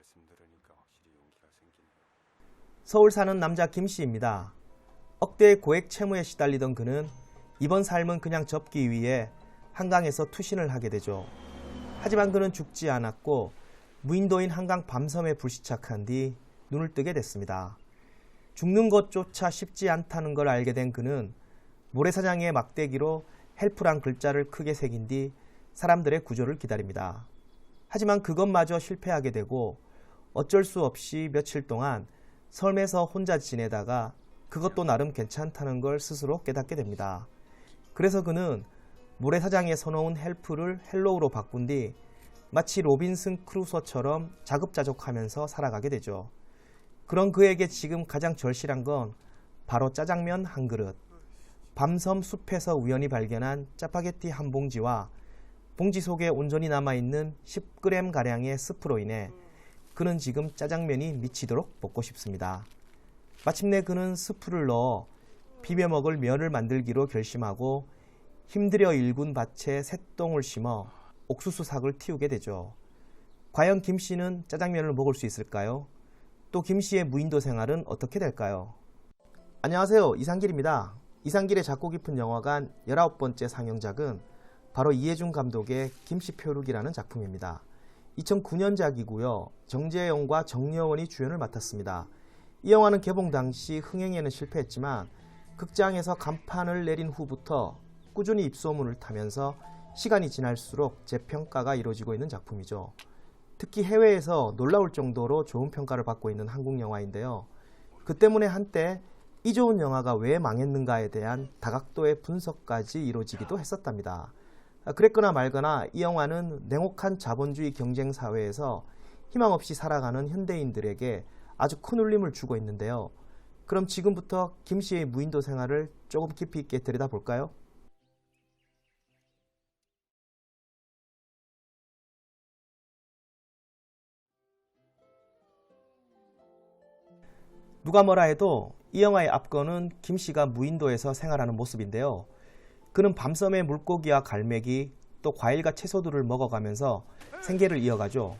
말씀 들으니까 확실히 용기가 생기네요. 서울 사는 남자 김씨입니다. 억대의 고액 채무에 시달리던 그는 이번 삶은 그냥 접기 위해 한강에서 투신을 하게 되죠. 하지만 그는 죽지 않았고 무인도인 한강 밤섬에 불시착한 뒤 눈을 뜨게 됐습니다. 죽는 것조차 쉽지 않다는 걸 알게 된 그는 모래사장의 막대기로 헬프란 글자를 크게 새긴 뒤 사람들의 구조를 기다립니다. 하지만 그것마저 실패하게 되고 어쩔 수 없이 며칠 동안 섬에서 혼자 지내다가 그것도 나름 괜찮다는 걸 스스로 깨닫게 됩니다. 그래서 그는 모래사장에 서놓은 헬프를 헬로우로 바꾼 뒤 마치 로빈슨 크루소처럼 자급자족하면서 살아가게 되죠. 그런 그에게 지금 가장 절실한 건 바로 짜장면 한 그릇. 밤섬 숲에서 우연히 발견한 짜파게티 한 봉지와 봉지 속에 온전히 남아있는 10g가량의 스프로 인해 그는 지금 짜장면이 미치도록 먹고 싶습니다. 마침내 그는 스프를 넣어 비벼 먹을 면을 만들기로 결심하고 힘들여 일군 밭에 새똥을 심어 옥수수 삭을 틔우게 되죠. 과연 김씨는 짜장면을 먹을 수 있을까요? 또 김씨의 무인도 생활은 어떻게 될까요? 안녕하세요, 이상길입니다. 이상길의 작고 깊은 영화관 19번째 상영작은 바로 이해준 감독의 김씨표류기라는 작품입니다. 2009년작이고요. 정재영과 정여원이 주연을 맡았습니다. 이 영화는 개봉 당시 흥행에는 실패했지만 극장에서 간판을 내린 후부터 꾸준히 입소문을 타면서 시간이 지날수록 재평가가 이루어지고 있는 작품이죠. 특히 해외에서 놀라울 정도로 좋은 평가를 받고 있는 한국 영화인데요. 그 때문에 한때 이 좋은 영화가 왜 망했는가에 대한 다각도의 분석까지 이루어지기도 했었답니다. 그랬거나 말거나 이 영화는 냉혹한 자본주의 경쟁 사회에서 희망 없이 살아가는 현대인들에게 아주 큰 울림을 주고 있는데요. 그럼 지금부터 김씨의 무인도 생활을 조금 깊이 있게 들여다볼까요? 누가 뭐라 해도 이 영화의 앞건은 김씨가 무인도에서 생활하는 모습인데요. 그는 밤섬의 물고기와 갈매기 또 과일과 채소들을 먹어가면서 생계를 이어가죠.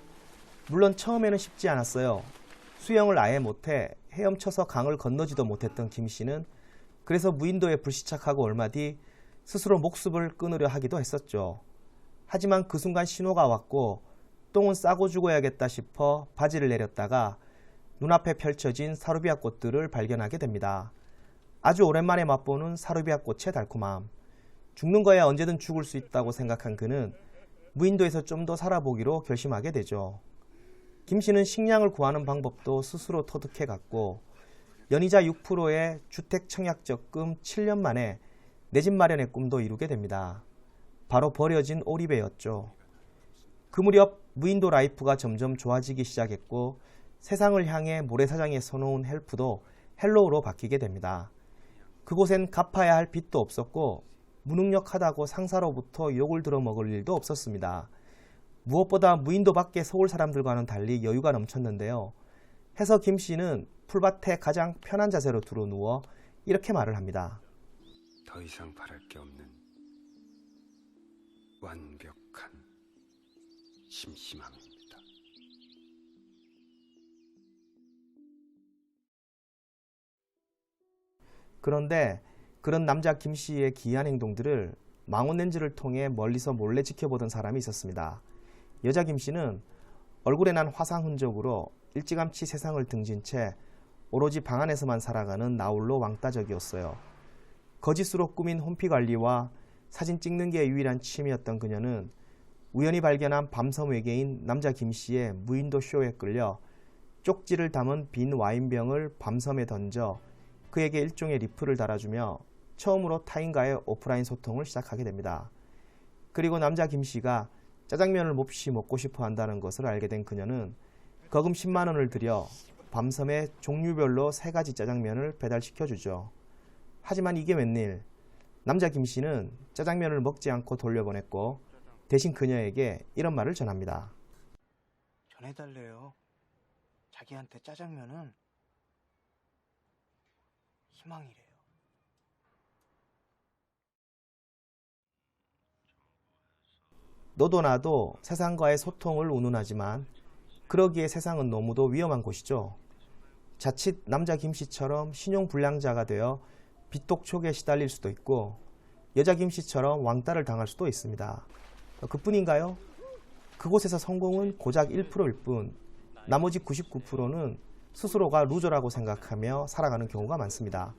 물론 처음에는 쉽지 않았어요. 수영을 아예 못해 헤엄쳐서 강을 건너지도 못했던 김씨는 그래서 무인도에 불시착하고 얼마 뒤 스스로 목숨을 끊으려 하기도 했었죠. 하지만 그 순간 신호가 왔고 똥은 싸고 죽어야겠다 싶어 바지를 내렸다가 눈앞에 펼쳐진 사루비아 꽃들을 발견하게 됩니다. 아주 오랜만에 맛보는 사루비아 꽃의 달콤함. 죽는 거야 언제든 죽을 수 있다고 생각한 그는 무인도에서 좀 더 살아보기로 결심하게 되죠. 김씨는 식량을 구하는 방법도 스스로 터득해 갔고 연이자 6%의 주택 청약 적금 7년 만에 내 집 마련의 꿈도 이루게 됩니다. 바로 버려진 오리배였죠. 그 무렵 무인도 라이프가 점점 좋아지기 시작했고 세상을 향해 모래사장에 서놓은 헬프도 헬로우로 바뀌게 됩니다. 그곳엔 갚아야 할 빚도 없었고 무능력하다고 상사로부터 욕을 들어먹을 일도 없었습니다. 무엇보다 무인도 밖의 서울 사람들과는 달리 여유가 넘쳤는데요. 해서 김씨는 풀밭에 가장 편한 자세로 드러누워 이렇게 말을 합니다. 더 이상 바랄 게 없는 완벽한 심심함입니다. 그런데 그런 남자 김씨의 기이한 행동들을 망원렌즈를 통해 멀리서 몰래 지켜보던 사람이 있었습니다. 여자 김씨는 얼굴에 난 화상 흔적으로 일찌감치 세상을 등진 채 오로지 방 안에서만 살아가는 나홀로 왕따적이었어요. 거짓으로 꾸민 홈피 관리와 사진 찍는 게 유일한 취미였던 그녀는 우연히 발견한 밤섬 외계인 남자 김씨의 무인도 쇼에 끌려 쪽지를 담은 빈 와인병을 밤섬에 던져 그에게 일종의 리플을 달아주며 처음으로 타인과의 오프라인 소통을 시작하게 됩니다. 그리고 남자 김씨가 짜장면을 몹시 먹고 싶어 한다는 것을 알게 된 그녀는 거금 10만 원을 들여 밤섬에 종류별로 3가지 짜장면을 배달시켜주죠. 하지만 이게 웬일? 남자 김씨는 짜장면을 먹지 않고 돌려보냈고 대신 그녀에게 이런 말을 전합니다. 전해달래요. 자기한테 짜장면은 희망이래요. 너도 나도 세상과의 소통을 운운하지만 그러기에 세상은 너무도 위험한 곳이죠. 자칫 남자 김씨처럼 신용불량자가 되어 빚독촉에 시달릴 수도 있고 여자 김씨처럼 왕따를 당할 수도 있습니다. 그뿐인가요? 그곳에서 성공은 고작 1%일 뿐 나머지 99%는 스스로가 루저라고 생각하며 살아가는 경우가 많습니다.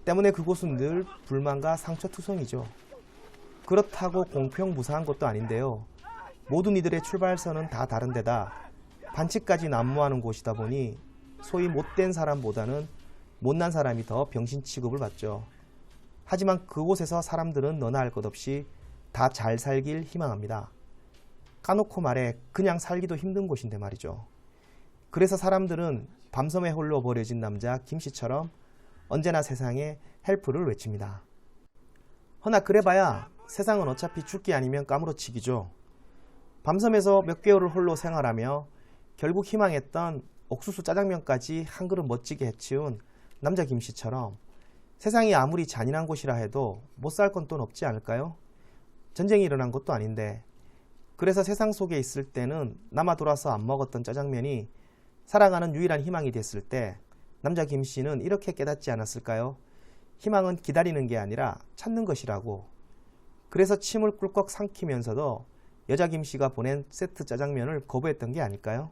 때문에 그곳은 늘 불만과 상처투성이죠. 그렇다고 공평무사한 것도 아닌데요. 모든 이들의 출발선은 다 다른 데다 반칙까지 난무하는 곳이다 보니 소위 못된 사람보다는 못난 사람이 더 병신 취급을 받죠. 하지만 그곳에서 사람들은 너나 할 것 없이 다 잘 살길 희망합니다. 까놓고 말해 그냥 살기도 힘든 곳인데 말이죠. 그래서 사람들은 밤섬에 홀로 버려진 남자 김씨처럼 언제나 세상에 헬프를 외칩니다. 허나 그래봐야 세상은 어차피 죽기 아니면 까무러치기죠. 밤섬에서 몇 개월을 홀로 생활하며 결국 희망했던 옥수수 짜장면까지 한 그릇 멋지게 해치운 남자 김씨처럼 세상이 아무리 잔인한 곳이라 해도 못 살 건 또 없지 않을까요? 전쟁이 일어난 것도 아닌데. 그래서 세상 속에 있을 때는 남아 돌아서 안 먹었던 짜장면이 살아가는 유일한 희망이 됐을 때 남자 김씨는 이렇게 깨닫지 않았을까요? 희망은 기다리는 게 아니라 찾는 것이라고. 그래서 침을 꿀꺽 삼키면서도 여자 김씨가 보낸 세트 짜장면을 거부했던 게 아닐까요?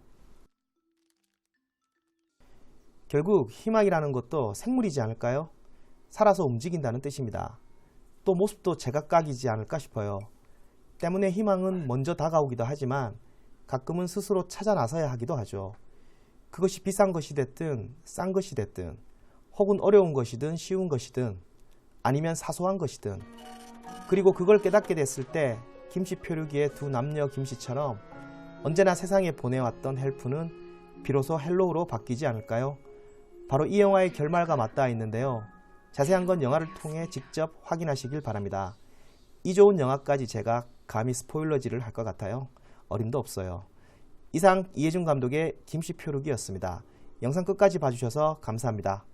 결국 희망이라는 것도 생물이지 않을까요? 살아서 움직인다는 뜻입니다. 또 모습도 제각각이지 않을까 싶어요. 때문에 희망은 먼저 다가오기도 하지만 가끔은 스스로 찾아 나서야 하기도 하죠. 그것이 비싼 것이 됐든 싼 것이 됐든 혹은 어려운 것이든 쉬운 것이든 아니면 사소한 것이든 그리고 그걸 깨닫게 됐을 때 김씨 표류기의 두 남녀 김씨처럼 언제나 세상에 보내왔던 헬프는 비로소 헬로우로 바뀌지 않을까요? 바로 이 영화의 결말과 맞닿아 있는데요. 자세한 건 영화를 통해 직접 확인하시길 바랍니다. 이 좋은 영화까지 제가 감히 스포일러질을 할 것 같아요. 어림도 없어요. 이상 이해준 감독의 김씨 표류기였습니다. 영상 끝까지 봐주셔서 감사합니다.